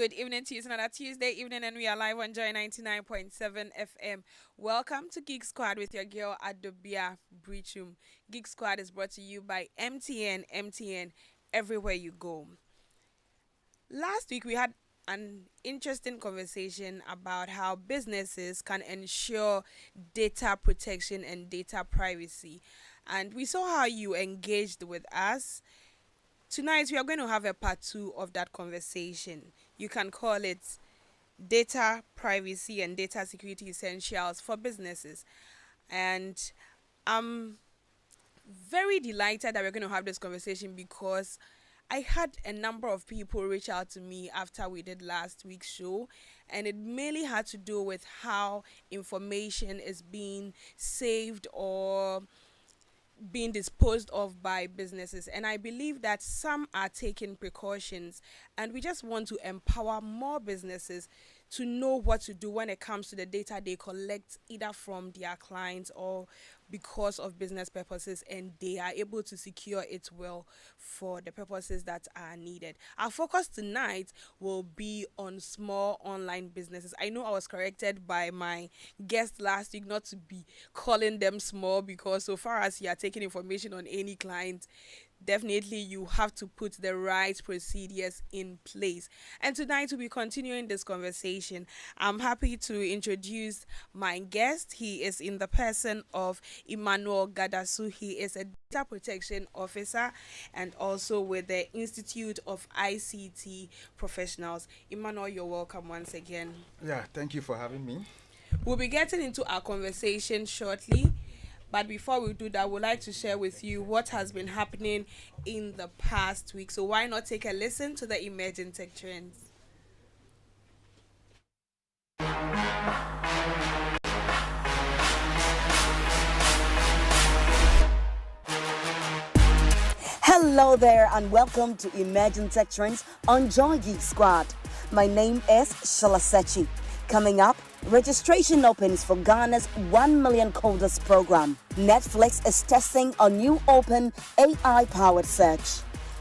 good evening to you. It's another Tuesday evening, and we are live on Joy 99.7 FM. Welcome to Geek Squad with your girl Adobea Biritwum. Geek Squad is brought to you by MTN everywhere you go. Last week, we had an interesting conversation about how businesses can ensure data protection and data privacy. And we saw how you engaged with us. Tonight, we are going to have a part two of that conversation. You can call it Data Privacy and Data Security Essentials for Businesses. And I'm very delighted that we're going to have this conversation because I had a number of people reach out to me after we did last week's show, and it mainly had to do with how information is being saved or being disposed of by businesses. And I believe that some are taking precautions, and we just want to empower more businesses to know what to do when it comes to the data they collect either from their clients or because of business purposes, and they are able to secure it well for the purposes that are needed. Our focus tonight will be on small online businesses. I know I was corrected by my guest last week not to be calling them small, because so far as you are taking information on any client, definitely you have to put the right procedures in place. And tonight we'll be continuing this conversation. I'm happy to introduce my guest. He is in the person of Emmanuel Gadasu. He is a data protection officer and also with the Institute of ICT Professionals. Emmanuel, you're welcome once again. Yeah, thank you for having me. We'll be getting into our conversation shortly. But before we do that, we'd like to share with you what has been happening in the past week. So why not take a listen to the emerging tech trends? Hello there and welcome to Emerging Tech Trends on Joy Geek Squad. My name is Shalasechi. Coming up, registration opens for Ghana's 1 million coders program. Netflix is testing a new open AI-powered search.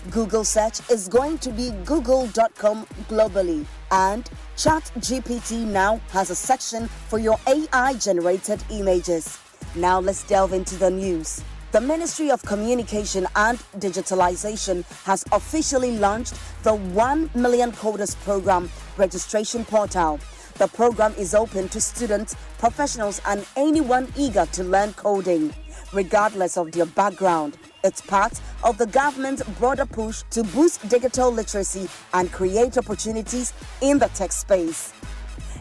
Google search is going to be google.com globally. And ChatGPT now has a section for your AI-generated images. Now let's delve into the news. The Ministry of Communication and Digitalization has officially launched the 1 Million Coders Program registration portal. The program is open to students, professionals, and anyone eager to learn coding, regardless of their background. It's part of the government's broader push to boost digital literacy and create opportunities in the tech space.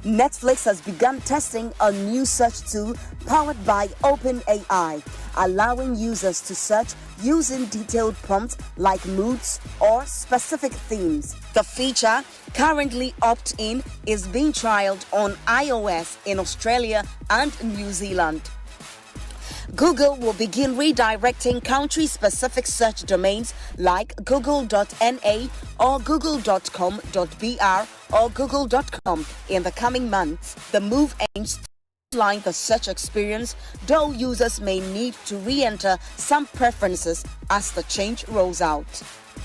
Netflix has begun testing a new search tool powered by OpenAI, allowing users to search using detailed prompts like moods or specific themes. The feature, currently opt-in, is being trialed on iOS in Australia and New Zealand. Google will begin redirecting country-specific search domains like google.na or google.com.br or google.com in the coming months. The move aims to streamline the search experience, though users may need to re-enter some preferences as the change rolls out.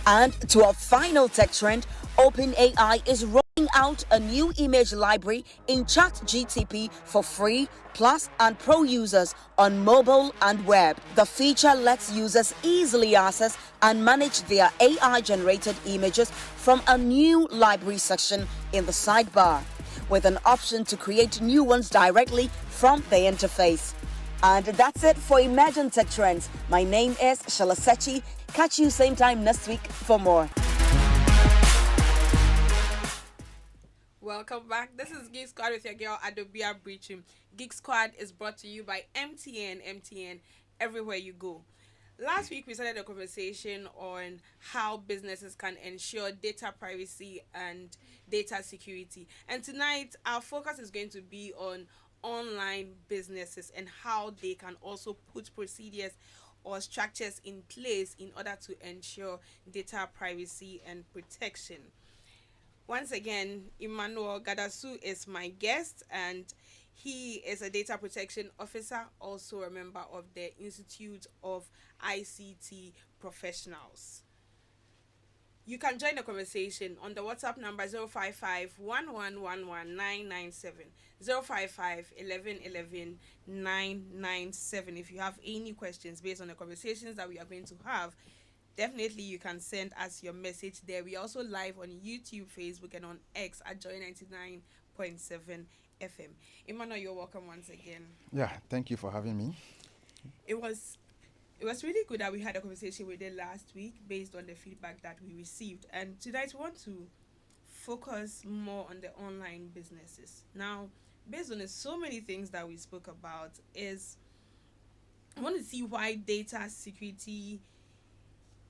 And to our final tech trend, OpenAI is rolling out a new image library in ChatGPT for free, Plus and Pro users on mobile and web. The feature lets users easily access and manage their AI-generated images from a new library section in the sidebar, with an option to create new ones directly from the interface. And that's it for Imagine Tech Trends. My name is Shalasechi. Catch you same time next week for more. Welcome back. This is Geek Squad with your girl Adobea Biritwum. Geek Squad is brought to you by MTN everywhere you go. Last week we started a conversation on how businesses can ensure data privacy and data security. And tonight our focus is going to be on online businesses and how they can also put procedures or structures in place in order to ensure data privacy and protection. Once again, Emmanuel Gadasu is my guest, and he is a data protection officer, also a member of the Institute of ICT Professionals. You can join the conversation on the WhatsApp number 055 997. If you have any questions based on the conversations that we are going to have, definitely you can send us your message there. We are also live on YouTube, Facebook, and on X at Joy 99.7 FM. Emmanuel, you're welcome once again. Yeah, thank you for having me. It was really good that we had a conversation with it last week based on the feedback that we received. And tonight we want to focus more on the online businesses. Now, based on the so many things that we spoke about, is I want to see why data security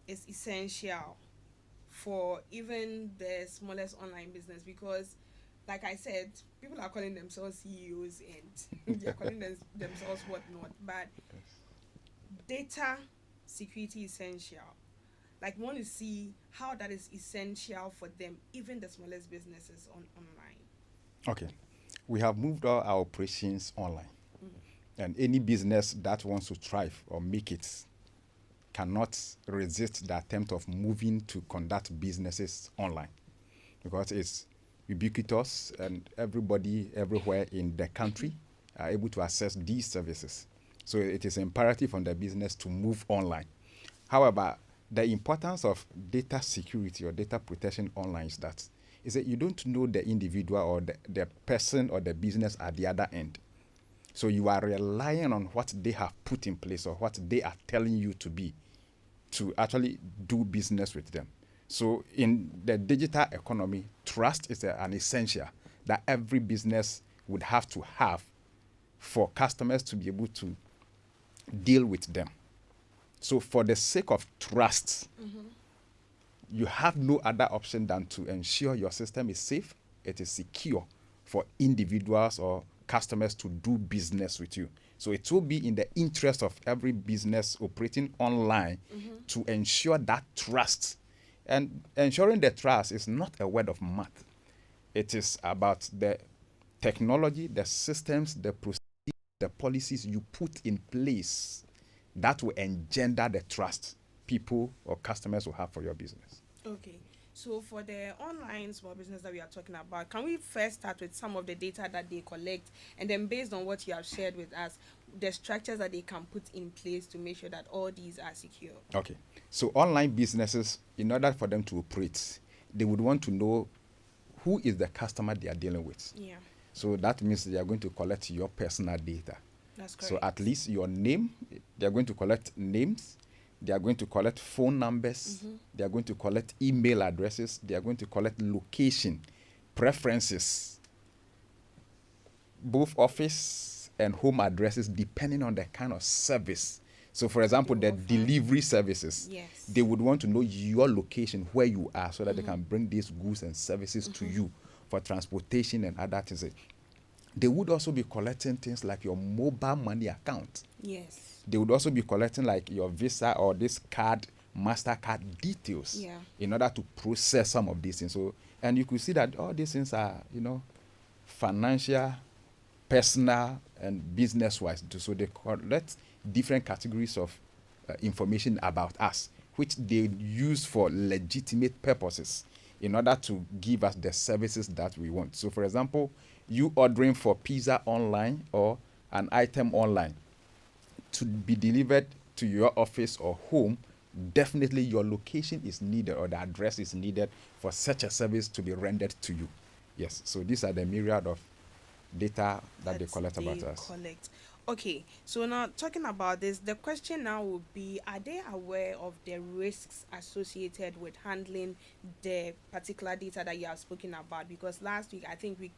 is essential for even the smallest online business, because like I said, people are calling themselves CEOs and they're calling themselves whatnot, but data security is essential. Like, we want to see how that is essential for them, even the smallest businesses online. Okay, we have moved all our operations online, and any business that wants to thrive or make it cannot resist the attempt of moving to conduct businesses online, because it's ubiquitous and everybody everywhere in the country are able to access these services. So it is imperative on the business to move online. However, the importance of data security or data protection online is that you don't know the individual or the person or the business at the other end. So you are relying on what they have put in place or what they are telling you to be to actually do business with them. So in the digital economy, trust is an essential that every business would have to have for customers to be able to deal with them. So for the sake of trust, you have no other option than to ensure your system is safe, it is secure for individuals or customers to do business with you. So it will be in the interest of every business operating online to ensure that trust. And ensuring the trust is not a word of mouth. It is about the technology, the systems, the procedures, the policies you put in place that will engender the trust people or customers will have for your business. Okay. So for the online small business that we are talking about, can we first start with some of the data that they collect, and then based on what you have shared with us, the structures that they can put in place to make sure that all these are secure? Okay. So online businesses, in order for them to operate, they would want to know who is the customer they are dealing with. Yeah, So that means they are going to collect your personal data. that's correct. So at least your name, they are going to collect names, they are going to collect phone numbers, they are going to collect email addresses, they are going to collect location, preferences, both office and home addresses, depending on the kind of service. So for example, the delivery services, Yes. they would want to know your location, where you are, so that they can bring these goods and services to you for transportation and other things. They would also be collecting things like your mobile money account. Yes. They would also be collecting like your Visa or this card, MasterCard details, Yeah. in order to process some of these things. So, and you could see that all these things are, financial, personal, and business-wise. So they collect different categories of information about us, which they use for legitimate purposes in order to give us the services that we want. So, for example, you ordering for pizza online or an item online to be delivered to your office or home, definitely your location is needed or the address is needed for such a service to be rendered to you. Yes, so these are the myriad of data that they collect about us. Okay, so now talking about this, the question now would be, are they aware of the risks associated with handling the particular data that you have spoken about? Because last week, I think we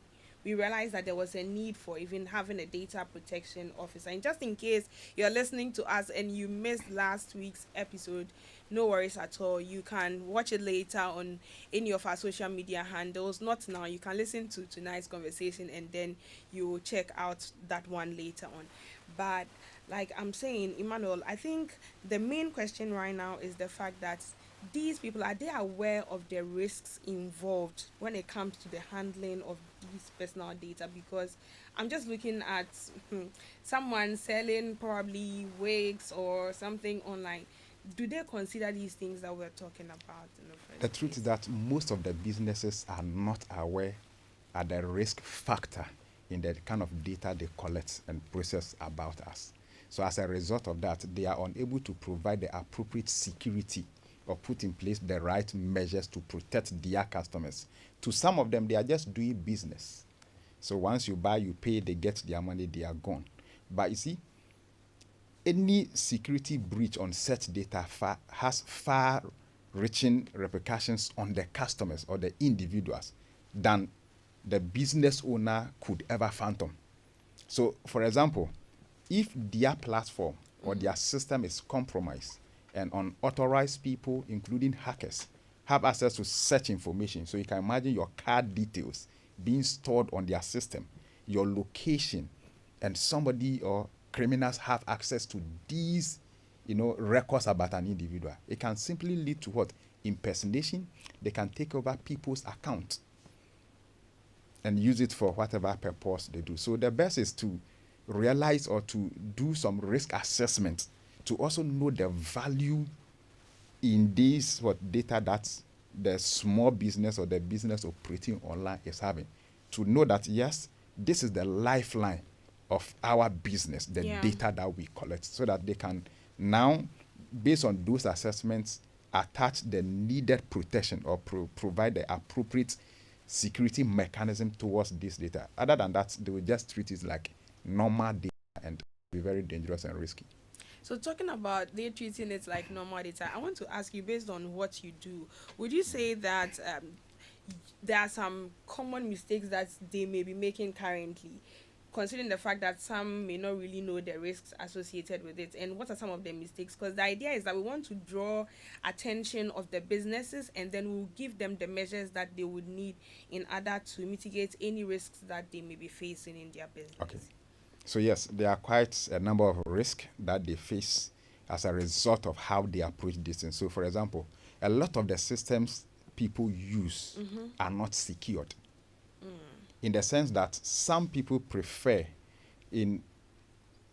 realized that there was a need for even having a data protection officer. And just in case you're listening to us and you missed last week's episode, no worries at all. You can watch it later on any of our social media handles. Not now. You can listen to tonight's conversation and then you will check out that one later on. But like I'm saying, Emmanuel, I think the main question right now is the fact that these people, are they aware of the risks involved when it comes to the handling of these personal data? Because I'm just looking at someone selling probably wigs or something online. do they consider these things that we're talking about in the first The truth place? is that most of the businesses are not aware at the risk factor in the kind of data they collect and process about us. So as a result of that, they are unable to provide the appropriate security or put in place the right measures to protect their customers. To some of them, they are just doing business. So once you buy, you pay, they get their money, they are gone. But you see, any security breach on such data has far-reaching repercussions on the customers or the individuals than the business owner could ever fathom. So, for example, if their platform or their system is compromised and unauthorized people, including hackers, have access to such information, so you can imagine your card details being stored on their system, your location, and somebody or criminals have access to these, records about an individual. It can simply lead to what? Impersonation. They can take over people's account and use it for whatever purpose they do. So the best is to realize or to do some risk assessment to also know the value in this data that the small business or the business operating online is having. To know that yes, this is the lifeline of our business, the data that we collect, so that they can now, based on those assessments, attach the needed protection or provide the appropriate security mechanism towards this data. Other than that, they will just treat it like normal data and be very dangerous and risky. So talking about they treating it like normal data, I want to ask you, based on what you do, would you say that there are some common mistakes that they may be making currently, considering the fact that some may not really know the risks associated with it? And what are some of the mistakes? Because the idea is that we want to draw attention of the businesses, and then we'll give them the measures that they would need in order to mitigate any risks that they may be facing in their business. Okay. So yes, there are quite a number of risks that they face as a result of how they approach this thing. So for example, a lot of the systems people use are not secured. In the sense that some people prefer, in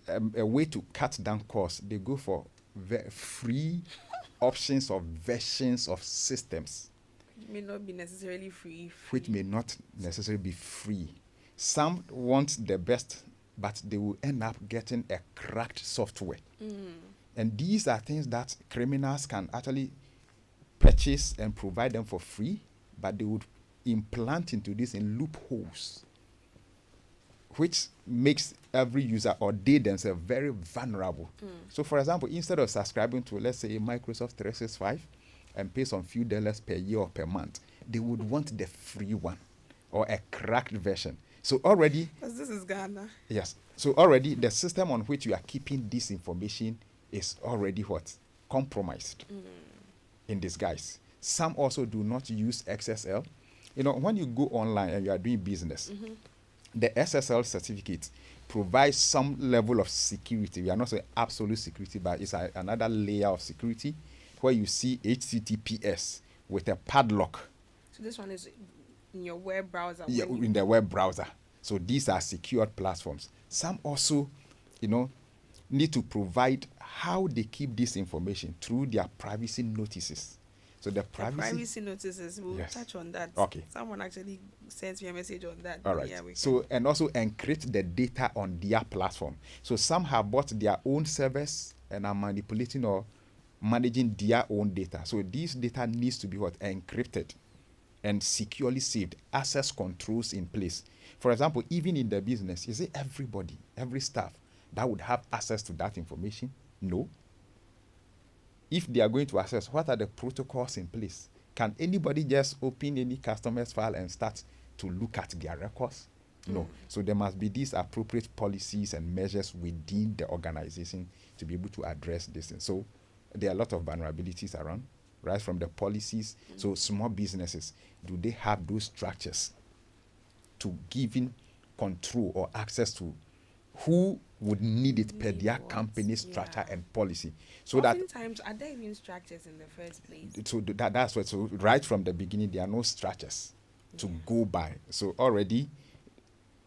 a way to cut down costs, they go for free options of versions of systems. It may not be necessarily free. Which may not necessarily be free. Some want the best, but they will end up getting a cracked software. And these are things that criminals can actually purchase and provide them for free, but they would implant into this in loopholes, which makes every user or they themselves very vulnerable. So for example, instead of subscribing to, let's say, Microsoft 365 and pay some few dollars per year or per month, they would want the free one or a cracked version. So already, because this is Ghana. Yes. So already the system on which you are keeping this information is already what? Compromised in disguise. Some also do not use XSL. When you go online and you are doing business, the SSL certificate provides some level of security. We are not saying absolute security, but it's another layer of security where you see HTTPS with a padlock. So this one is in your web browser. Yeah, in the web browser. So these are secured platforms. Some also, need to provide how they keep this information through their privacy notices. So the privacy notices, we'll touch on that. Okay. Someone actually sends me a message on that. All right. Yeah, so, and also encrypt the data on their platform. So some have bought their own servers and are manipulating or managing their own data. So this data needs to be encrypted and securely saved, access controls in place. For example, even in the business, is it everybody, every staff that would have access to that information? No. If they are going to access, what are the protocols in place? Can anybody just open any customer's file and start to look at their records? No. So there must be these appropriate policies and measures within the organization to be able to address this thing. So there are a lot of vulnerabilities around, right from the policies. So small businesses, do they have those structures to giving control or access to who would need it per their company structure and policy? So oftentimes, are there even structures in the first place? So that's what. So right from the beginning, there are no structures to go by. So already,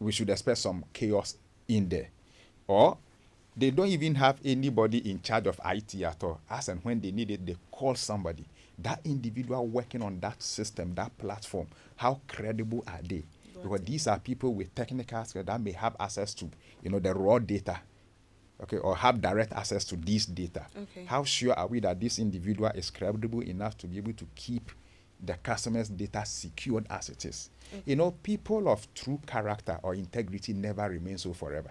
we should expect some chaos in there, or They don't even have anybody in charge of IT at all. As and when they need it, they call somebody. That individual working on that system, that platform, how credible are they? Because these are people with technical skills that may have access to, the raw data, okay, or have direct access to this data. Okay. How sure are we that this individual is credible enough to be able to keep the customer's data secured as it is? Okay. People of true character or integrity never remain so forever.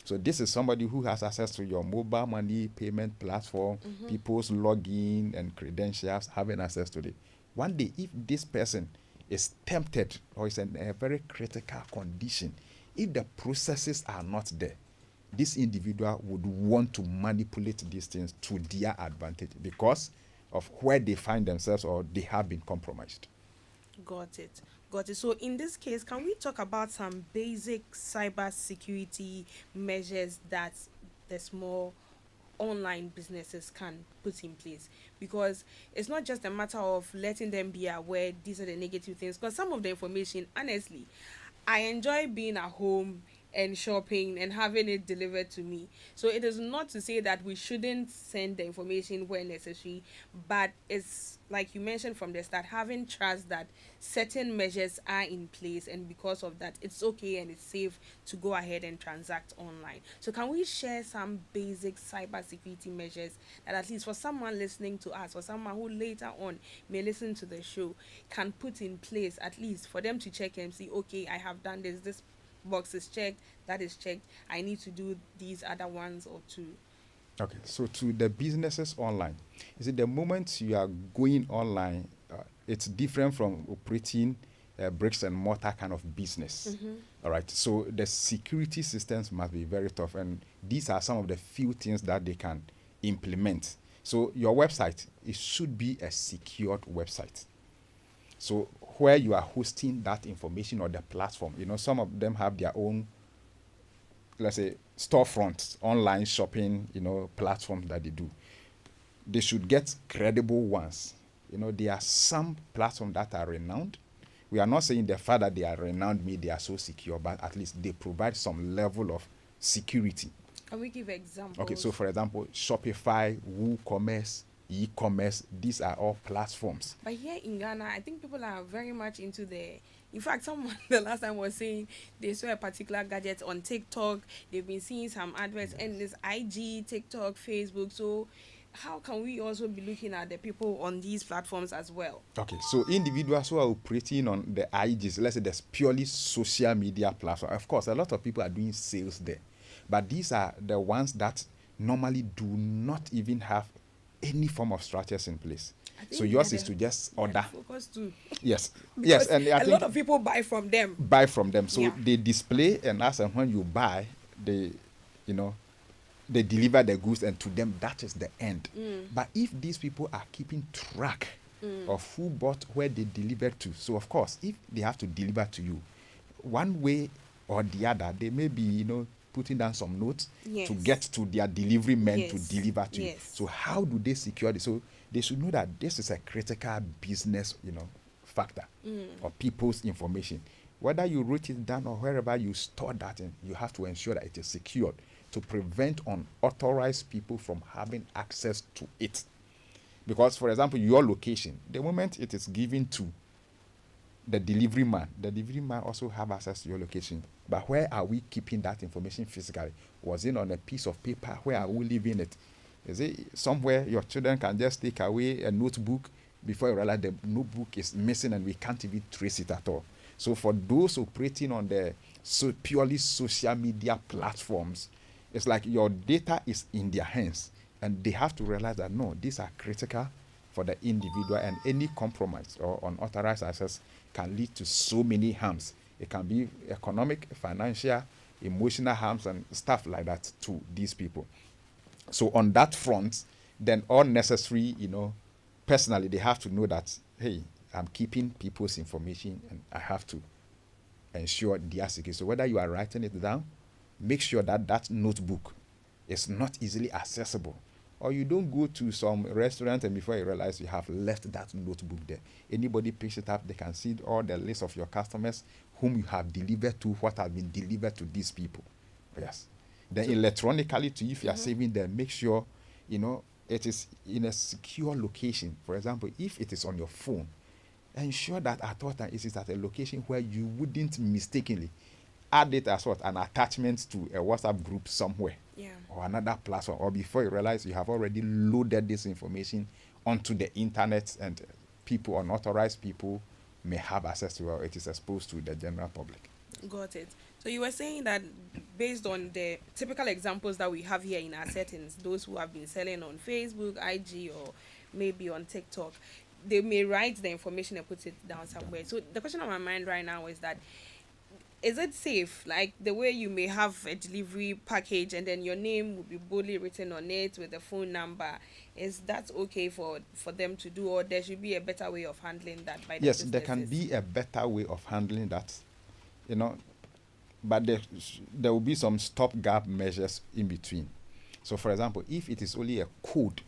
So this is somebody who has access to your mobile money payment platform, people's login and credentials, having access to it. One day, if this person is tempted or is in a very critical condition, if the processes are not there, this individual would want to manipulate these things to their advantage because of where they find themselves or they have been compromised. Got it. So in this case, can we talk about some basic cyber security measures that the small online businesses can put in place? Because it's not just a matter of letting them be aware these are the negative things, because some of the information, honestly, I enjoy being at home and shopping and having it delivered to me. So it is not to say that we shouldn't send the information where necessary, but it's like you mentioned from the start, having trust that certain measures are in place, and because of that, it's okay and it's safe to go ahead and transact online. So can we share some basic cybersecurity measures that at least for someone listening to us, or someone who later on may listen to the show, can put in place, at least for them to check and see, okay, I have done this box is checked, that is checked, I need to do these other ones or two. Okay, so to the businesses online, is it the moment you are going online, it's different from operating bricks and mortar kind of business. All right, so the security systems must be very tough, and these are some of the few things that they can implement. So your website, it should be a secured website. So where you are hosting that information or the platform, some of them have their own, let's say, storefronts, online shopping, platforms that they do. They should get credible ones. There are some platforms that are renowned. We are not saying the fact that they are renowned means they are so secure, but at least they provide some level of security. Can we give examples? Okay, so for example, Shopify, WooCommerce, e-commerce, these are all platforms. But here in Ghana, I think people are very much into in fact, someone the last time was saying they saw a particular gadget on TikTok. They've been seeing some adverts, and this IG, TikTok, Facebook. So how can we also be looking at the people on these platforms as well? Okay, so individuals who are operating on the IGs, let's say there's purely social media platform. Of course, a lot of people are doing sales there, but these are the ones that normally do not even have any form of structures in place. So yours is to just order. Focus too. Yes, yes, and I think a lot of people buy from them. So they display, and as and when you buy, they deliver the goods, and to them that is the end. But if these people are keeping track of who bought, where they delivered to, so of course, if they have to deliver to you, one way or the other, they may be putting down some notes to get to their delivery men to deliver to you. So how do they secure this? So they should know that this is a critical business, factor or people's information. Whether you wrote it down or wherever you store that in, you have to ensure that it is secured to prevent unauthorized people from having access to it. Because, for example, your location, the moment it is given to the delivery man also have access to your location. But where are we keeping that information physically? Was it on a piece of paper? Where are we leaving it? Is it somewhere your children can just take away a notebook before you realize the notebook is missing and we can't even trace it at all? So for those operating on the purely social media platforms, it's like your data is in their hands, and they have to realize that no, these are critical for the individual, and any compromise or unauthorized access can lead to so many harms. It can be economic, financial, emotional harms, and stuff like that to these people. So on that front, then all necessary, personally, they have to know that, hey, I'm keeping people's information and I have to ensure their security. So whether you are writing it down, make sure that that notebook is not easily accessible. Or you don't go to some restaurant and before you realize you have left that notebook there. Anybody picks it up, they can see all the list of your customers, whom you have delivered to, what has been delivered to these people. Yes. Then electronically too, if you are saving them, make sure, it is in a secure location. For example, if it is on your phone, ensure that at all time it is at a location where you wouldn't mistakenly add it as what an attachment to a WhatsApp group somewhere or another platform, or before you realize you have already loaded this information onto the internet, and people, unauthorized people, may have access to, or it is exposed to the general public. Got it. So you were saying that based on the typical examples that we have here in our settings, those who have been selling on Facebook, IG, or maybe on TikTok, they may write the information and put it down somewhere. So the question on my mind right now is that, is it safe? Like the way you may have a delivery package and then your name will be boldly written on it with a phone number. Is that okay for them to do, or there should be a better way of handling that by the Yes, there can businesses? be a better way of handling that, but there will be some stopgap measures in between. So, for example, if it is only a code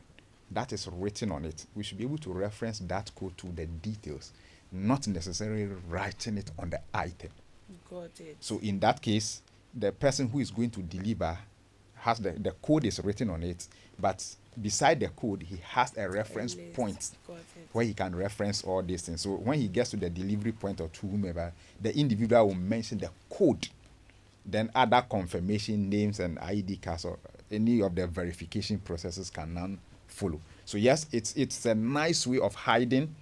that is written on it, we should be able to reference that code to the details, not necessarily writing it on the item. Got it. So in that case, the person who is going to deliver has the code is written on it, but beside the code, he has a reference list. point Got it. where he can reference all these things. So when he gets to the delivery point or to whomever, the individual will mention the code, then other confirmation names and ID cards or any of the verification processes can now follow. So yes, it's a nice way of hiding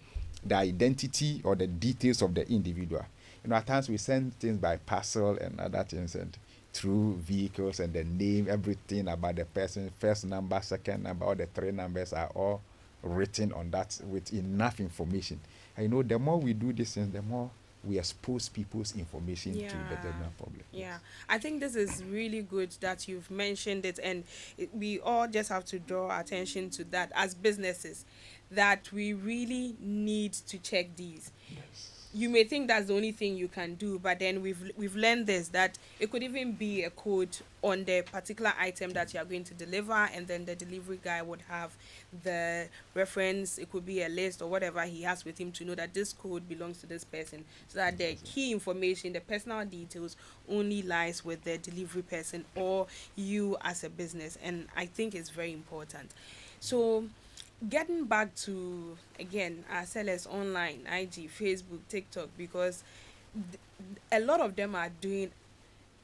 the identity or the details of the individual. At times we send things by parcel and other things, and through vehicles, and the name, everything about the person, first number, second number, all the three numbers are all written on that with enough information. And the more we do this thing, the more we expose people's information to the general public. Yeah, I think this is really good that you've mentioned it, and we all just have to draw attention to that as businesses, that we really need to check these. Yes. You may think that's the only thing you can do, but then we've learned this, that it could even be a code on the particular item that you are going to deliver, and then the delivery guy would have the reference. It could be a list or whatever he has with him to know that this code belongs to this person, so that the key information, the personal details, only lies with the delivery person or you as a business. And I think it's very important. So getting back to, again, our sellers online, IG, Facebook, TikTok, because a lot of them are doing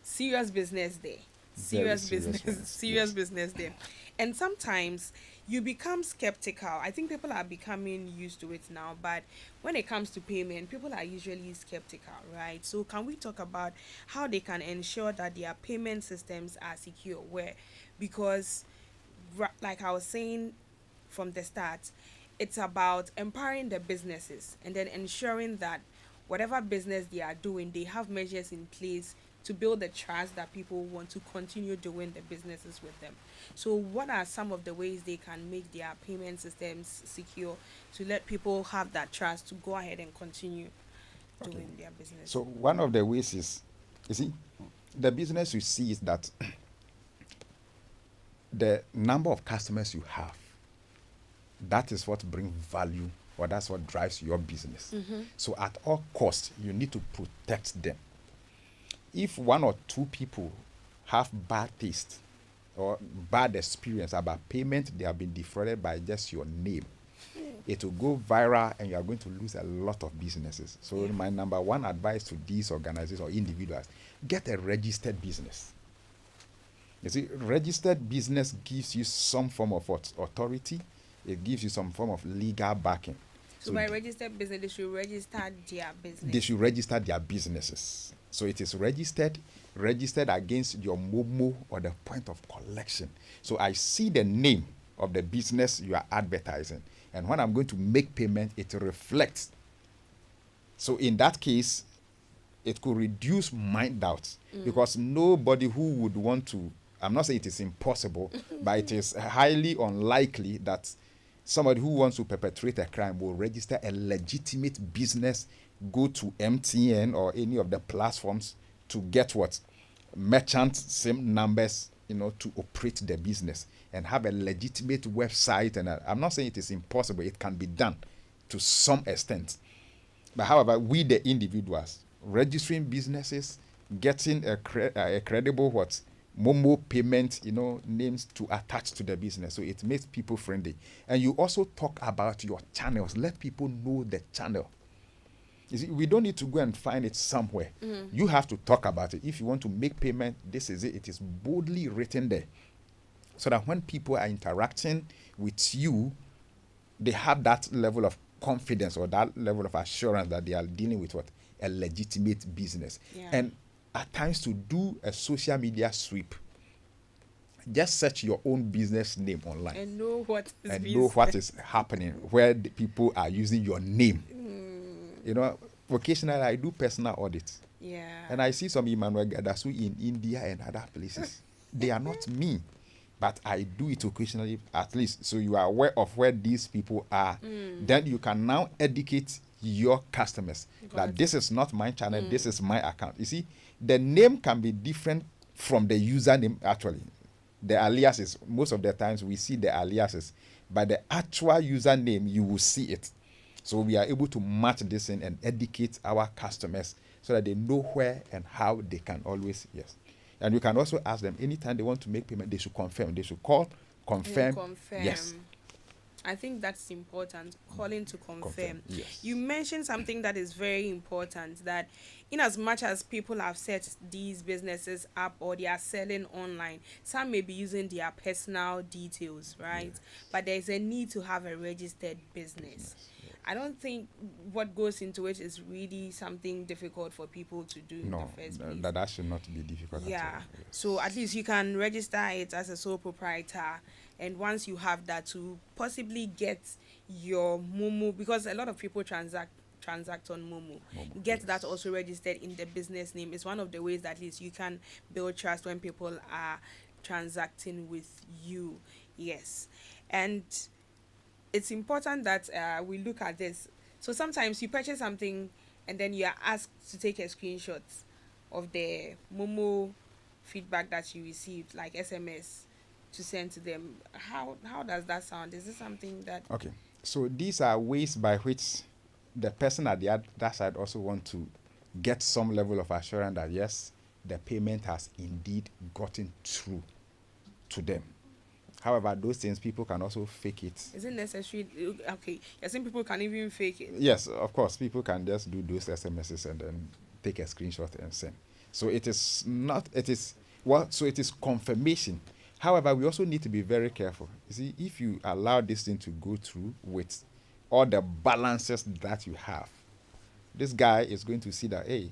serious business there. Serious business there. And sometimes you become skeptical. I think people are becoming used to it now, but when it comes to payment, people are usually skeptical, right? So can we talk about how they can ensure that their payment systems are secure? Because like I was saying from the start, it's about empowering the businesses and then ensuring that whatever business they are doing, they have measures in place to build the trust that people want to continue doing the businesses with them. So what are some of the ways they can make their payment systems secure to let people have that trust to go ahead and continue doing their business? So one of the ways is, you see, the business you see is that the number of customers you have, that is what brings value, or that's what drives your business. So at all costs, you need to protect them. If one or two people have bad taste or bad experience about payment, they have been defrauded by just your name, it will go viral and you are going to lose a lot of businesses. So my number one advice to these organizations or individuals, get a registered business. You see, registered business gives you some form of authority. It gives you some form of legal backing. So by registered business, they should register their business. They should register their businesses. So it is registered against your MOMO or the point of collection. So I see the name of the business you are advertising, and when I'm going to make payment, it reflects. So in that case, it could reduce my doubts, because nobody who would want to, I'm not saying it is impossible, but it is highly unlikely that somebody who wants to perpetrate a crime will register a legitimate business, go to MTN or any of the platforms to get merchant SIM numbers, to operate the business and have a legitimate website. And I'm not saying it is impossible. It can be done to some extent. But however, we the individuals registering businesses, getting a credible Momo payment, names to attach to the business. So it makes people friendly. And you also talk about your channels. Let people know the channel. You see, we don't need to go and find it somewhere. You have to talk about it. If you want to make payment, this is it. It is boldly written there. So that when people are interacting with you, they have that level of confidence or that level of assurance that they are dealing with a legitimate business. Yeah. And at times to do a social media sweep, just search your own business name online And know what is and being know what said. is happening, where the people are using your name. Occasionally I do personal audits. Yeah. And I see some Emmanuel Gadasu in India and other places. They are not me, but I do it occasionally at least. So you are aware of where these people are. Then you can now educate your customers that this is not my channel, this is my account. You see, the name can be different from the username actually. The aliases, most of the times we see the aliases, but the actual username, you will see it. So we are able to match this in and educate our customers so that they know where and how they can always, yes. And you can also ask them anytime they want to make payment, they should confirm. They should call, confirm. Confirm. Yes. I think that's important, calling to confirm. Yes. You mentioned something that is very important, that in as much as people have set these businesses up or they are selling online, some may be using their personal details, right? Yes. But there is a need to have a registered business. I don't think what goes into it is really something difficult for people to do in No, the first place. that should not be difficult at all. Yeah. Yes. So at least you can register it as a sole proprietor, and once you have that, to possibly get your Momo, because a lot of people transact on Momo. Get that also registered in the business name is one of the ways that at least you can build trust when people are transacting with you. Yes. And it's important that we look at this. So sometimes you purchase something and then you are asked to take a screenshot of the Momo feedback that you received, like SMS, to send to them. How does that sound? Is this something that... Okay. So these are ways by which the person at the other side also want to get some level of assurance that yes, the payment has indeed gotten through to them. However, those things people can also fake it. Is it necessary? Okay, you're saying people can even fake it. Yes, of course, people can just do those SMSs and then take a screenshot and send. So it is not, it is, well, so it is confirmation. However, we also need to be very careful. You see, if you allow this thing to go through with all the balances that you have, this guy is going to see that, hey,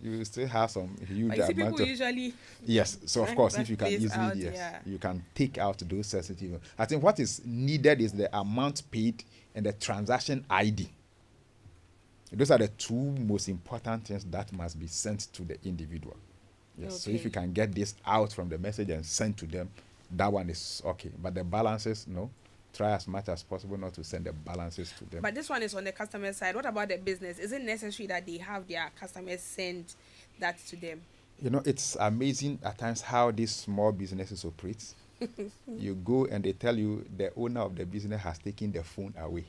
you still have some huge But you see, amount people of... usually... Yes, so of Right, course, that if you can plays easily, out, yes, yeah. you can take out those sensitive. I think what is needed is the amount paid and the transaction ID. Those are the two most important things that must be sent to the individual. Yes, so if Okay. you can get this out from the message and send to them, that one is okay. But the balances, no. Try as much as possible not to send the balances to them. But this one is on the customer side. What about the business? Is it necessary that they have their customers send that to them? It's amazing at times how these small businesses operate. You go and they tell you the owner of the business has taken the phone away.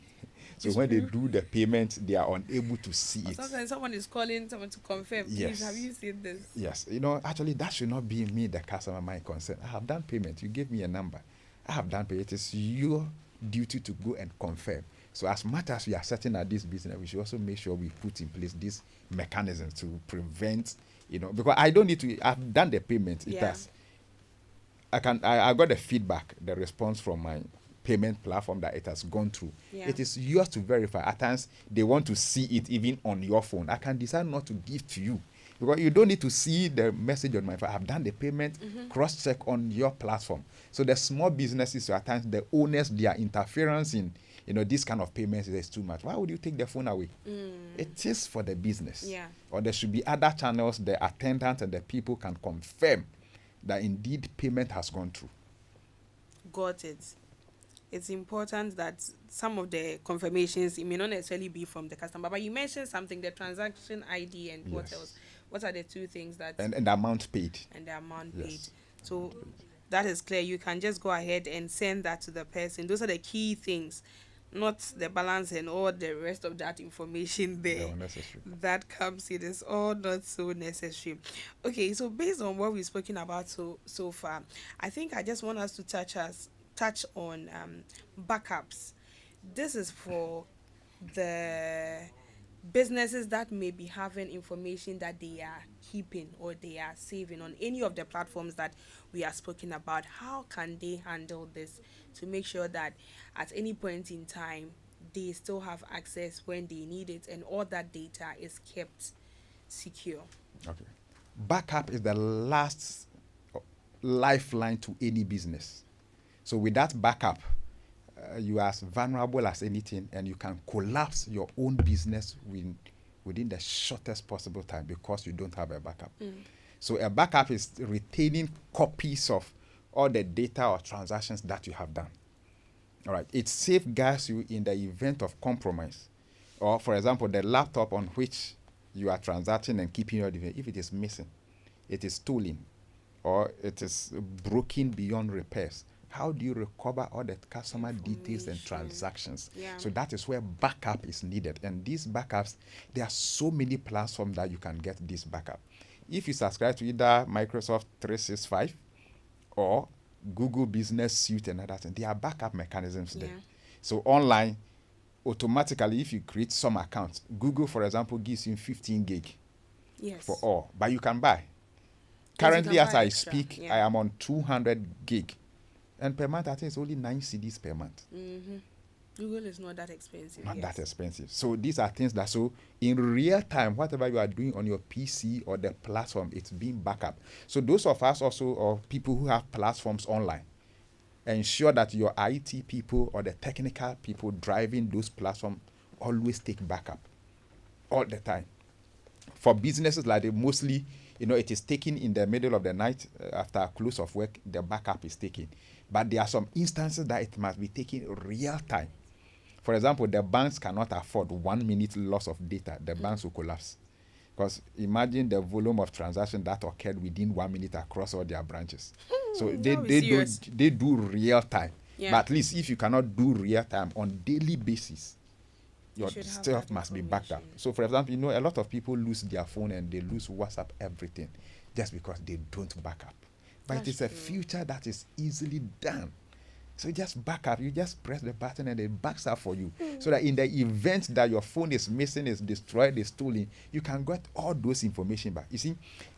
So It's when they true. do the payment, they are unable to see Or it. sometimes someone is calling someone to confirm. Please, Yes. have you seen this? Yes, actually that should not be me, the customer, my concern. I have done payment. You gave me a number. I have done payment. It is your duty to go and confirm. So as much as we are setting at this business, we should also make sure we put in place these mechanisms to prevent, because I don't need to, I've done the payment. It Yeah. has. I got the feedback, the response from my payment platform that it has gone through. Yeah. It is yours to verify. At times, they want to see it even on your phone. I can decide not to give to you because you don't need to see the message on my phone. I've done the payment, cross-check on your platform. So the small businesses, at times, the owners, their interference in, this kind of payments is too much. Why would you take the phone away? It is for the business. Yeah. Or there should be other channels the attendant and the people can confirm that indeed payment has gone through. Got it. It's important that some of the confirmations, it may not necessarily be from the customer, but you mentioned something, the transaction ID and what Yes. else? What are the two things that... And the amount paid. and the amount Yes. paid. So that is clear. You can just go ahead and send that to the person. Those are the key things not the balance and all the rest of that information They're there unnecessary. that comes in is all not so necessary. Okay, so based on what we've spoken about so far, I think I just want us to touch on backups. This is for the businesses that may be having information that they are keeping or they are saving on any of the platforms that we are speaking about. How can they handle this to make sure that at any point in time they still have access when they need it and all that data is kept secure? Okay. Backup is the last lifeline to any business. So with that backup, you are as vulnerable as anything, and you can collapse your own business within the shortest possible time because you don't have a backup. So a backup is retaining copies of all the data or transactions that you have done. All right. It safeguards you in the event of compromise. Or, for example, the laptop on which you are transacting and keeping your device, if it is missing, it is stolen, or it is broken beyond repairs, how do you recover all the customer details and transactions? Yeah. So that is where backup is needed. And these backups, there are so many platforms that you can get this backup. If you subscribe to either Microsoft 365 or Google Business Suite and other things, there are backup mechanisms there. Yeah. So online, automatically, if you create some accounts, Google, for example, gives you 15 gig Yes. for all, but you can buy. Yes, you Currently, can as buy I extra, speak, yeah. I am on 200 gig. And per month, I think it's only 9 CDs per month. Google is not that expensive. Not yes. that expensive. So these are things that, so in real time, whatever you are doing on your PC or the platform, it's being backed up. So those of us also, or people who have platforms online, ensure that your IT people or the technical people driving those platforms always take backup all the time. For businesses like they mostly, it is taken in the middle of the night after close of work, the backup is taken. But there are some instances that it must be taken real time. For example, the banks cannot afford 1 minute loss of data. The banks will collapse. Because imagine the volume of transaction that occurred within 1 minute across all their branches. So they do real time. Yeah. But at least if you cannot do real time on daily basis, your should have stuff that must be backed up. information. So for example, a lot of people lose their phone and they lose WhatsApp, everything, just because they don't back up. But That's it is a true. feature that is easily done. So just back up. You just press the button and it backs up for you. So that in the event that your phone is missing, is destroyed, is stolen, you can get all those information back. You see,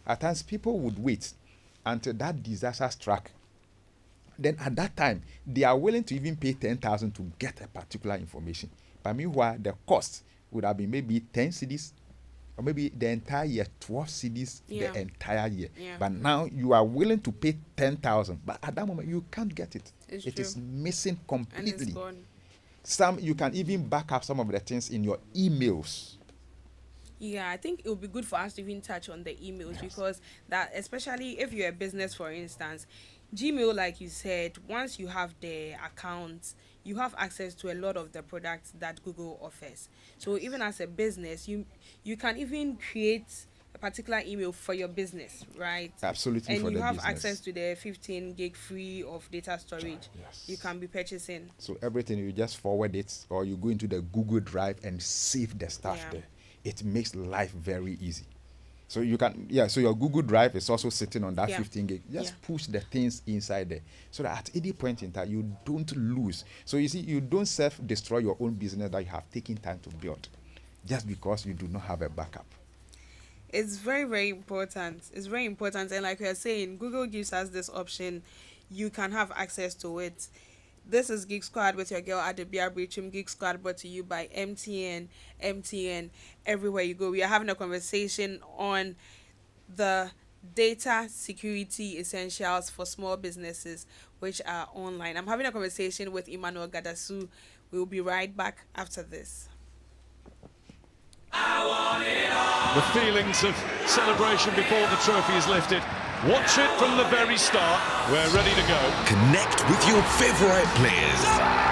at times people would wait until that disaster struck. Then at that time, they are willing to even pay 10,000 to get a particular information. But meanwhile, the cost would have been maybe 10 CDs, or maybe the entire year, 12 CDs Yeah. the entire year. Yeah. But now you are willing to pay 10,000, but at that moment you can't get it. It's It true. is missing And it's completely. gone. Some you can even back up some of the things in your emails. Yeah, I think it would be good for us to even touch on the emails because that, especially if you're a business, for instance, Gmail, like you said, once you have the account, you have access to a lot of the products that Google offers. So even as a business, you can even create a particular email for your business, right? Absolutely, And for you the have business. access to the 15 gig free of data storage. Yes. You can be purchasing. So everything you just forward it, or you go into the Google Drive and save the stuff Yeah. there. It makes life very easy. So you can, so your Google Drive is also sitting on that Yeah. 15 gig. Just Yeah. push the things inside there, so that at any point in time you don't lose. So you see, you don't self-destroy your own business that you have taken time to build, just because you do not have a backup. It's very, very important. It's very important. And like we are saying, Google gives us this option. You can have access to it. This is Geek Squad with your girl Adobea Biritwum. Geek Squad brought to you by MTN. MTN, everywhere you go. We are having a conversation on the data security essentials for small businesses which are online. I'm having a conversation with Emmanuel Gadasu. We'll be right back after this. The feelings of celebration before the trophy is lifted. Watch it from the very start. We're ready to go. Connect with your favorite players.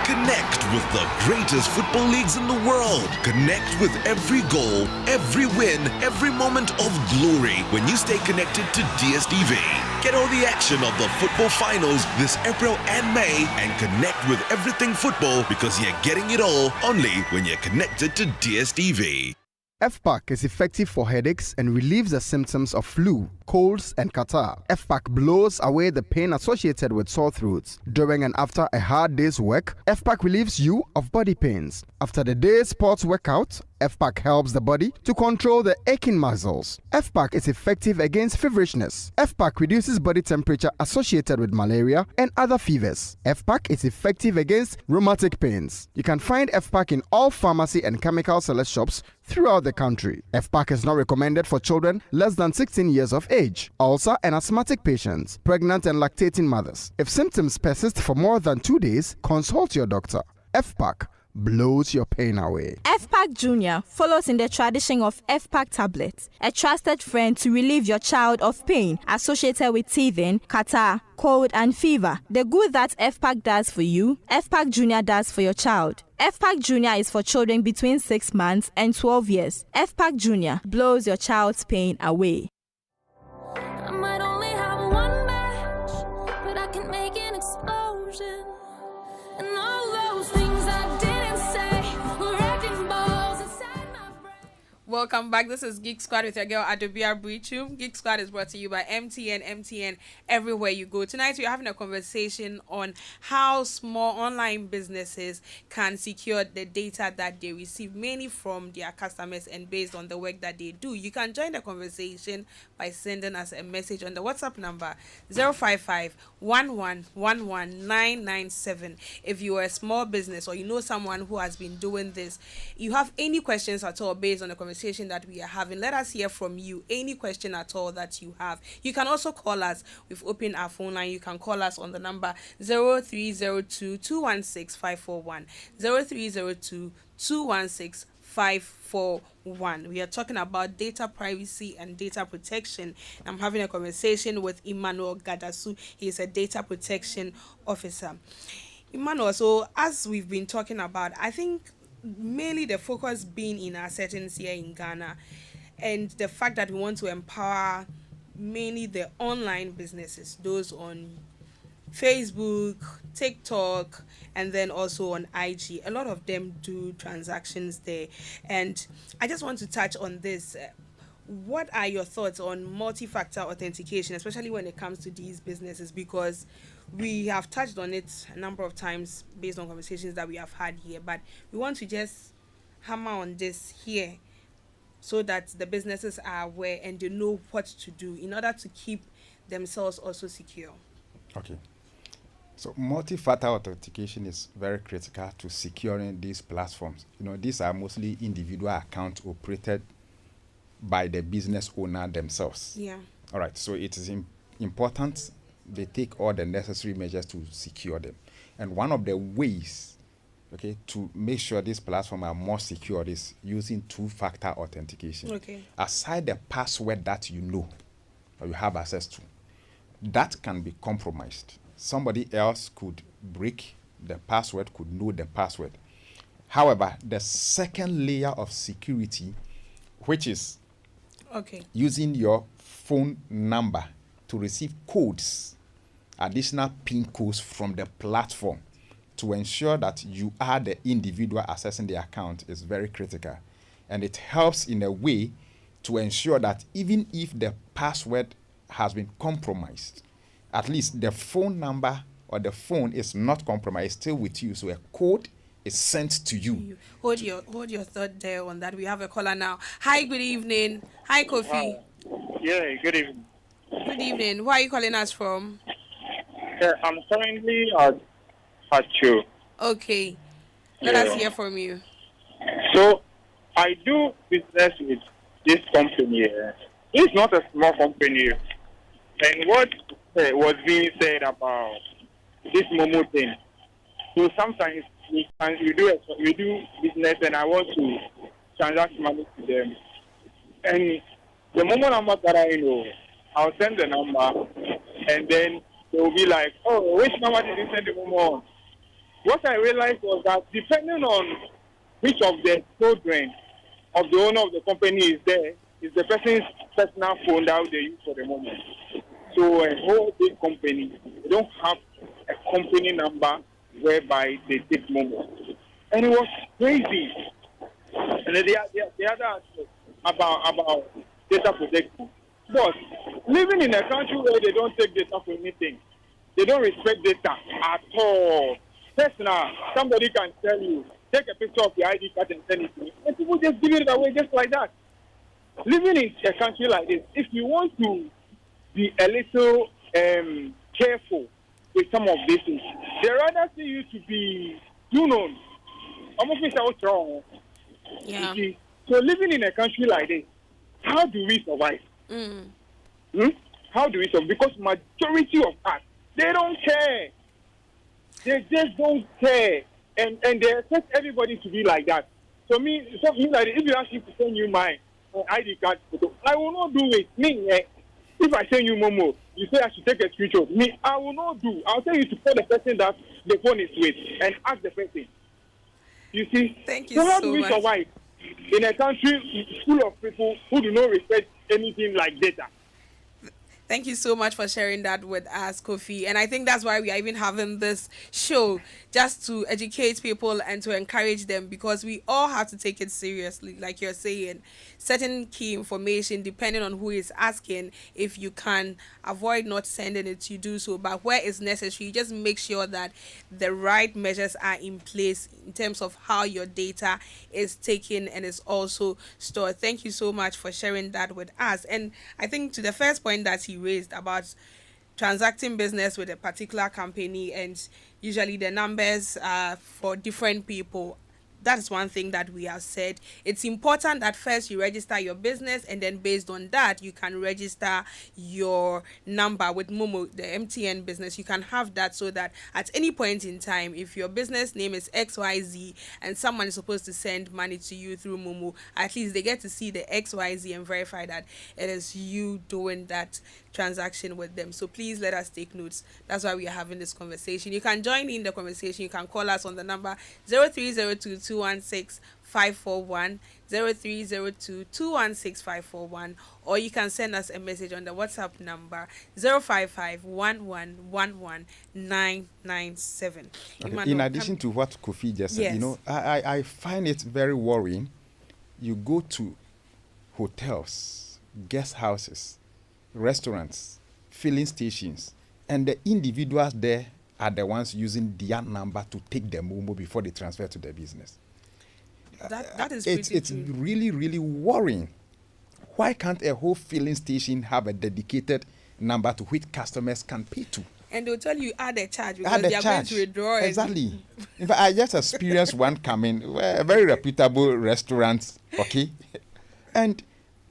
Connect with the greatest football leagues in the world. Connect with every goal, every win, every moment of glory when you stay connected to DSTV. Get all the action of the football finals this April and May and connect with everything football because you're getting it all only when you're connected to DSTV. FPAC is effective for headaches and relieves the symptoms of flu, colds, and catarrh. FPAC blows away the pain associated with sore throats. During and after a hard day's work, FPAC relieves you of body pains. After the day's sports workout, FPAC helps the body to control the aching muscles. FPAC is effective against feverishness. FPAC reduces body temperature associated with malaria and other fevers. FPAC is effective against rheumatic pains. You can find FPAC in all pharmacy and chemical select shops throughout the country. FPAC is not recommended for children less than 16 years of age, ulcer and asthmatic patients, pregnant and lactating mothers. If symptoms persist for more than 2 days, consult your doctor. FPAC blows your pain away. FPAC Junior follows in the tradition of FPAC tablets, a trusted friend to relieve your child of pain associated with teething, catarrh, cold, and fever. The good that FPAC does for you, FPAC Junior does for your child. FPAC Junior is for children between 6 months and 12 years. FPAC Junior blows your child's pain away. I might only have one match, but I can make an explosion. And all those things I didn't say were wrecking balls inside my brain. Welcome back. This is Geek Squad with your girl Adobea Biritwum. Geek Squad is brought to you by MTN everywhere you go. Tonight we're having a conversation on how small online businesses can secure the data that they receive, mainly from their customers and based on the work that they do. You can join the conversation by sending us a message on the WhatsApp number 055-1111-997. If you are a small business or you know someone who has been doing this, you have any questions at all based on the conversation that we are having, let us hear from you. Any question at all that you have. You can also call us. We've opened our phone line. You can call us on the number 0302-216-541. 0302-216-541. We are talking about data privacy and data protection. I'm having a conversation with Emmanuel Gadasu. He is a data protection officer. Emmanuel, so as we've been talking about, I think mainly the focus being in our settings here in Ghana and the fact that we want to empower mainly the online businesses, those on Facebook, TikTok, and then also on IG. A lot of them do transactions there. And I just want to touch on this. What are your thoughts on multi-factor authentication, especially when it comes to these businesses? Because we have touched on it a number of times based on conversations that we have had here, but we want to just hammer on this here so that the businesses are aware and they know what to do in order to keep themselves also secure. Okay. So multi-factor authentication is very critical to securing these platforms. You know, these are mostly individual accounts operated by the business owner themselves. Yeah. All right. So it is important they take all the necessary measures to secure them. And one of the ways, okay, to make sure these platforms are more secure is using two-factor authentication. Okay. Aside the password that you know or you have access to, that can be compromised. Somebody else could break the password, could know the password. However, the second layer of security, which is using your phone number to receive codes, additional PIN codes from the platform to ensure that you are the individual accessing the account, is very critical. And it helps in a way to ensure that even if the password has been compromised, at least the phone number or the phone is not compromised, still with you. So a code is sent to you. Hold your thought there on that. We have a caller now. Hi, good evening. Hi, Kofi. Yeah, good evening. Good evening. Where are you calling us from? Yeah, I'm currently at you. Okay. Let us hear from you. So, I do business with this company. It's not a small company. And what was being said about this Momo thing. So sometimes we do business and I want to transact money to them. And the Momo number that I know, I'll send the number, and then they'll be like, oh, which number did you send the memo on? What I realized was that depending on which of the children of the owner of the company is there, is the person's personal phone that they use for the moment. So a whole big company, they don't have a company number whereby they take memo. And it was crazy. And then the other aspect about data protection. But living in a country where they don't take data for anything, they don't respect data at all. Personal, somebody can tell you, take a picture of your ID card and send it to me. And people just give it away just like that. Living in a country like this, if you want to be a little careful with some of these things, they rather see you to be, almost without wrong. Yeah. So living in a country like this, how do we survive? How do we survive? Because majority of us, they don't care. They just don't care. And they expect everybody to be like that. So something like if you ask me to send you my ID card photo, I will not do it. If I send you Momo, you say I should take a screenshot. I will not do. I'll tell you to call the person that the phone is with and ask the person. You see? Thank you so how so do we much. survive in a country full of people who do not respect anything like data? Thank you so much for sharing that with us, Kofi. And I think that's why we are even having this show, just to educate people and to encourage them, because we all have to take it seriously. Like you're saying, certain key information, depending on who is asking, if you can avoid not sending it, you do so. But where it's necessary, you just make sure that the right measures are in place in terms of how your data is taken and is also stored. Thank you so much for sharing that with us. And I think to the first point that he raised about transacting business with a particular company, and usually the numbers are for different people. That is one thing that we have said. It's important that first you register your business, and then based on that, you can register your number with Momo, the MTN business. You can have that so that at any point in time, if your business name is XYZ and someone is supposed to send money to you through Momo, at least they get to see the XYZ and verify that it is you doing that transaction with them. So please let us take notes. That's why we are having this conversation. You can join in the conversation. You can call us on the number 0302-216-541, 0302-216-541, or you can send us a message on the WhatsApp number 055-1111-997. In addition to what Kofi just said, Yes. I find it very worrying. You go to hotels, guest houses, restaurants, filling stations, and the individuals there are the ones using their number to take the Momo before they transfer to the business. That is It's true. really, really worrying. Why can't a whole filling station have a dedicated number to which customers can pay to? And they'll tell you add a charge because Add they a are going charge. to withdraw it. Exactly. In fact, I just experienced one coming, a very reputable restaurant, okay? And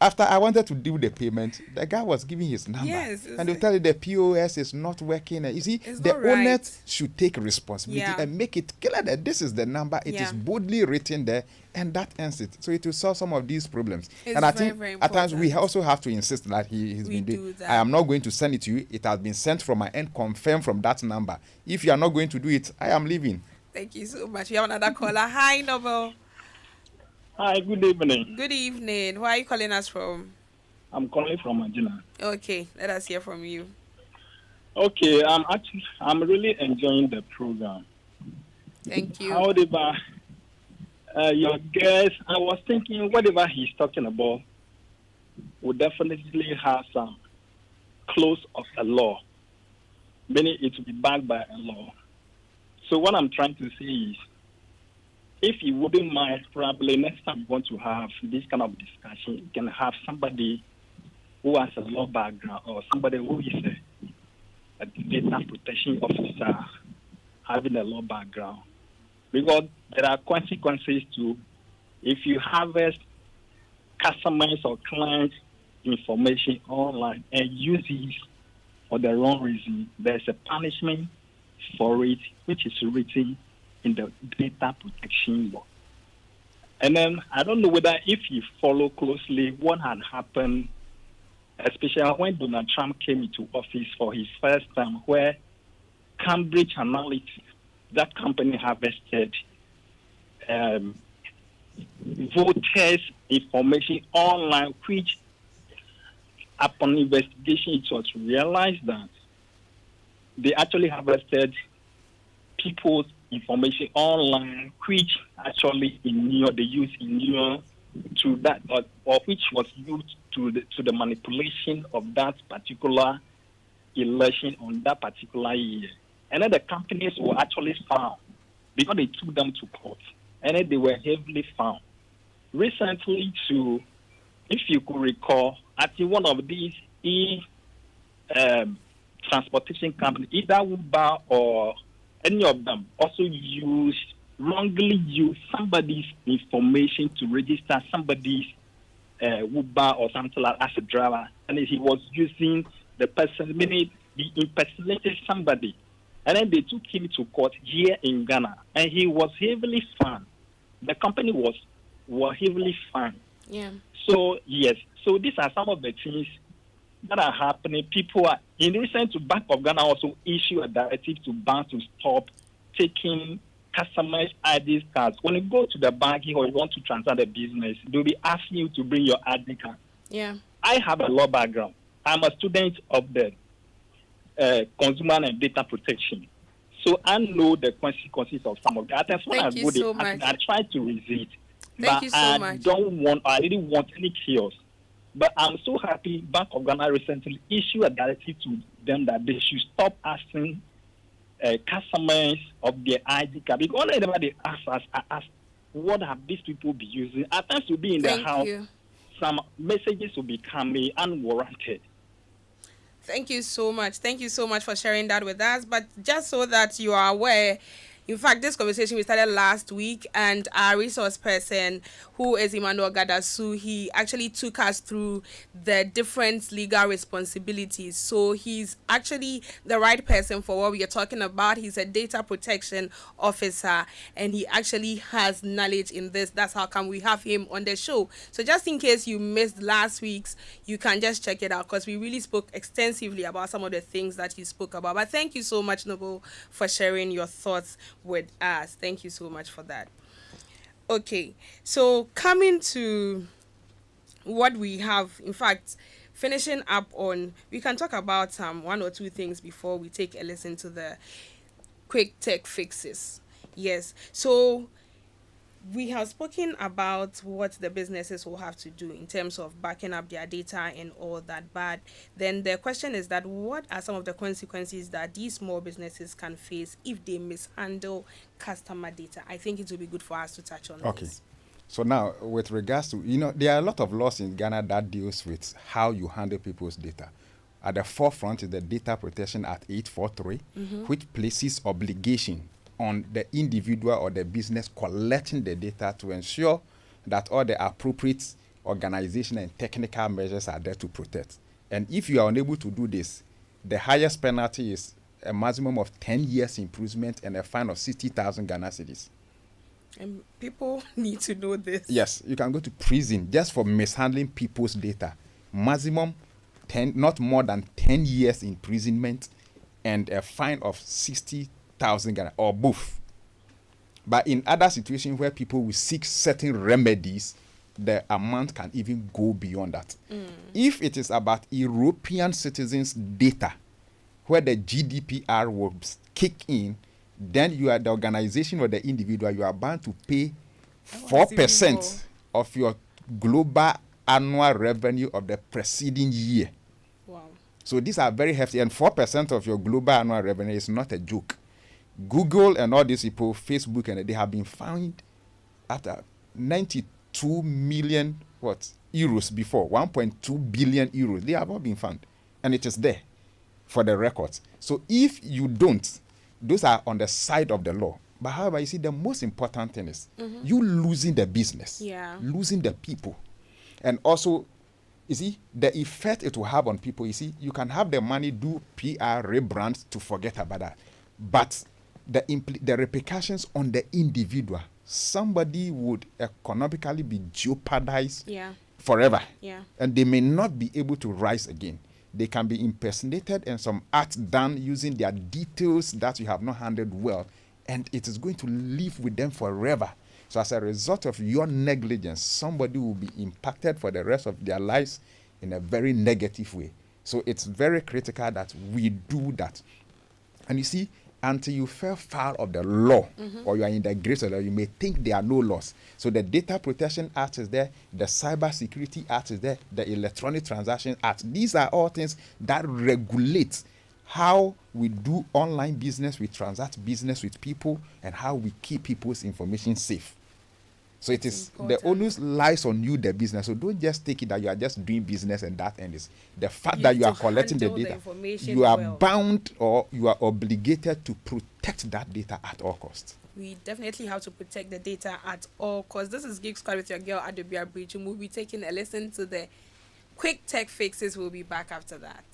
after I wanted to do the payment, the guy was giving his number. Yes, and they'll tell you the POS is not working. You see, It's the not right. owner should take responsibility Yeah. and make it clear that this is the number. It is Yeah. boldly written there, and that ends it. So it will solve some of these problems. It's and I very, think very at times we important. also have to insist that he's We been do doing. that. I am not going to send it to you. It has been sent from my end, confirmed from that number. If you are not going to do it, I am leaving. Thank you so much. We have another caller. Hi, Noble. Hi, good evening. Good evening. Where are you calling us from? I'm calling from Magina. Okay, let us hear from you. Okay, I'm really enjoying the program. Thank you. However, your guest, I was thinking whatever he's talking about would definitely have some clause of a law, meaning it will be backed by a law. So what I'm trying to say is, if you wouldn't mind, probably next time you want to have this kind of discussion, you can have somebody who has a law background or somebody who is a data protection officer having a law background. Because there are consequences to if you harvest customers or clients' information online and use it for the wrong reason, there's a punishment for it, which is written in the data protection law. And then I don't know whether if you follow closely what had happened especially when Donald Trump came into office for his first term, where Cambridge Analytica, that company harvested voters' information online, which upon investigation it was realized that they actually harvested people's information online, which actually they use in to that, or which was used to the manipulation of that particular election on that particular year. And then the companies were actually found because they took them to court, and then they were heavily found. Recently, too, if you could recall, I think one of these transportation companies, either Uber or any of them, also wrongly used somebody's information to register somebody's Uber or something like as a driver, and he was using the person, meaning he impersonated somebody, and then they took him to court here in Ghana, and he was heavily fined. The company was heavily fined. Yeah. So yes, so these are some of the things that are happening. People are in recent to Bank of Ghana also issue a directive to banks to stop taking customers' ID cards. When you go to the bank or you want to transact a business, they'll be asking you to bring your ID card. Yeah. I have a law background. I'm a student of the consumer and data protection. So I know the consequences of some of that. That's when Thank you so much. I try to resist. Thank but you so I much. I didn't want any chaos. But I'm so happy Bank of Ghana recently issued a directive to them that they should stop asking customers of their ID card. Because whenever they ask us, I ask, what have these people been using? At times to be in the house, some messages will be coming unwarranted. Thank you so much. Thank you so much for sharing that with us. But just so that you are aware, in fact, this conversation we started last week, and our resource person, who is Emmanuel Gadasu, he actually took us through the different legal responsibilities. So he's actually the right person for what we are talking about. He's a data protection officer, and he actually has knowledge in this. That's how come we have him on the show. So just in case you missed last week's, you can just check it out, because we really spoke extensively about some of the things that he spoke about. But thank you so much, Noble, for sharing your thoughts with us. Thank you so much for that. Okay, so coming to what we have, in fact, finishing up on, we can talk about one or two things before we take a listen to the quick tech fixes. Yes, so we have spoken about what the businesses will have to do in terms of backing up their data and all that, but then the question is that what are some of the consequences that these small businesses can face if they mishandle customer data? I think it will be good for us to touch on this. So now, with regards to, there are a lot of laws in Ghana that deals with how you handle people's data. At the forefront is the Data Protection Act 843, which places obligation on the individual or the business collecting the data to ensure that all the appropriate organization and technical measures are there to protect. And if you are unable to do this, the highest penalty is a maximum of 10 years imprisonment and a fine of 60,000 Ghana cedis. And people need to know this. Yes, you can go to prison just for mishandling people's data. Maximum 10, not more than 10 years imprisonment and a fine of 60,000 Ghana or both. But in other situations where people will seek certain remedies, the amount can even go beyond that. If it is about European citizens' data, where the GDPR will kick in, then you are the organization or the individual, you are bound to pay 4% of your global annual revenue of the preceding year. Wow. So these are very hefty, and 4% of your global annual revenue is not a joke. Google and all these people, Facebook, and they have been found at 92 million euros before, 1.2 billion euros. They have all been found, and it is there for the records. So if you don't, those are on the side of the law. But however, you see, the most important thing is you losing the business, losing the people, and also, you see, the effect it will have on people. You see, you can have the money, do PR, rebrand to forget about that, but the repercussions on the individual, somebody would economically be jeopardized forever. Yeah. And they may not be able to rise again. They can be impersonated and some art done using their details that you have not handled well, and it is going to live with them forever. So as a result of your negligence, somebody will be impacted for the rest of their lives in a very negative way. So it's very critical that we do that. And you see, until you fell foul of the law, or you are in the grace of the law, you may think there are no laws. So the Data Protection Act is there, the Cyber Security Act is there, the Electronic Transaction Act. These are all things that regulate how we do online business, we transact business with people, and how we keep people's information safe. So it is the onus lies on you, the business. So don't just take it that you are just doing business and that end is the fact that you are collecting the data. You are bound or you are obligated to protect that data at all costs. We definitely have to protect the data at all costs. This is Geek Squad with your girl Adobea Biritwum. We'll be taking a listen to the quick tech fixes. We'll be back after that.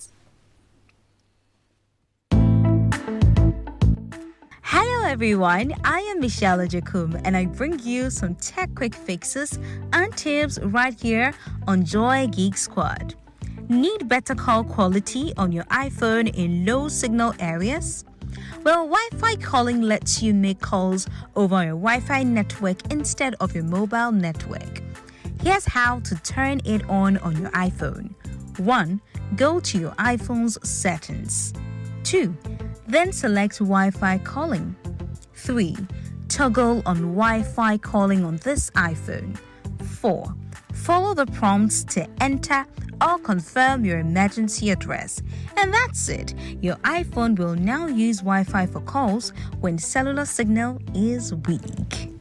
Hello everyone, I am Michelle Ajakum and I bring you some tech quick fixes and tips right here on Joy Geek Squad. Need better call quality on your iPhone in low signal areas? Well, Wi-Fi calling lets you make calls over your Wi-Fi network instead of your mobile network. Here's how to turn it on your iPhone. 1. Go to your iPhone's settings. 2. Then select Wi-Fi calling. 3. Toggle on Wi-Fi calling on this iPhone. 4. Follow the prompts to enter or confirm your emergency address. And that's it. Your iPhone will now use Wi-Fi for calls when cellular signal is weak.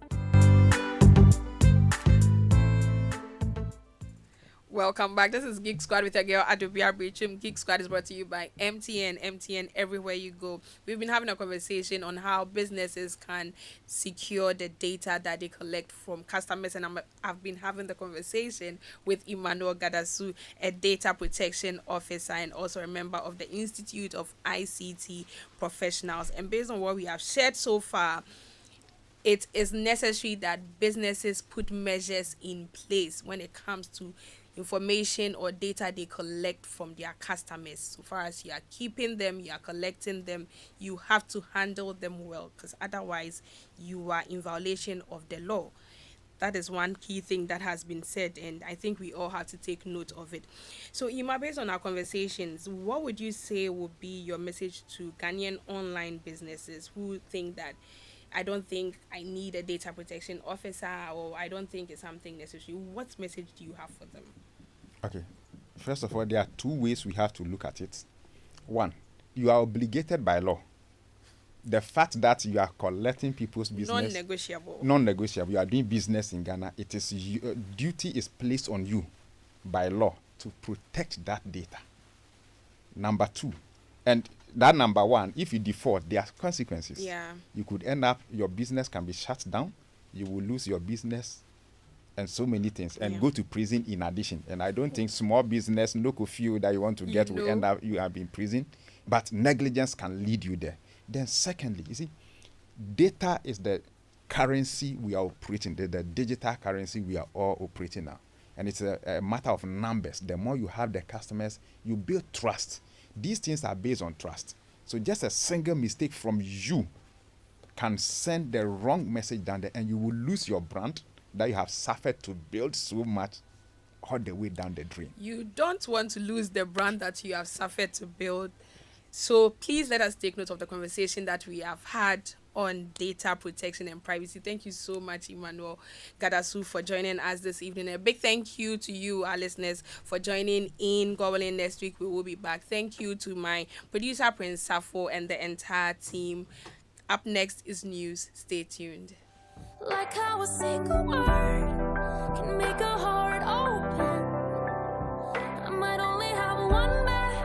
Welcome back. This is Geek Squad with your girl Adobea Biritwum. Geek Squad is brought to you by MTN. MTN everywhere you go. We've been having a conversation on how businesses can secure the data that they collect from customers, and I've been having the conversation with Emmanuel Gadasu, a data protection officer and also a member of the Institute of ICT Professionals. And based on what we have shared so far, it is necessary that businesses put measures in place when it comes to information or data they collect from their customers. So far as you are keeping them, you are collecting them, you have to handle them well, because otherwise you are in violation of the law. That is one key thing that has been said, and I think we all have to take note of it. So Ima, based on our conversations, what would you say would be your message to Ghanaian online businesses who think that I don't think I need a data protection officer, or I don't think it's something necessary? What message do you have for them? Okay. First of all, there are two ways we have to look at it. One, you are obligated by law. The fact that you are collecting people's business, non-negotiable. Non-negotiable. You are doing business in Ghana. It is duty is placed on you by law to protect that data. Number two, and that number one, if you default, there are consequences. Yeah. You could end up, your business can be shut down. You will lose your business and so many things, and go to prison in addition. And I don't think small business, no curfew that you want to get will end up, you have in prison. But negligence can lead you there. Then secondly, you see, data is the currency we are operating, the digital currency we are all operating now. And it's a matter of numbers. The more you have the customers, you build trust. These things are based on trust. So just a single mistake from you can send the wrong message down there, and you will lose your brand that you have suffered to build so much all the way down the drain. You don't want to lose the brand that you have suffered to build. So please let us take note of the conversation that we have had on data protection and privacy. Thank you so much, Emmanuel Gadasu, for joining us this evening. A big thank you to you, our listeners, for joining in. God willing, next week we will be back. Thank you to my producer, Prince Safo, and the entire team. Up next is news. Stay tuned. Like how a single word can make a heart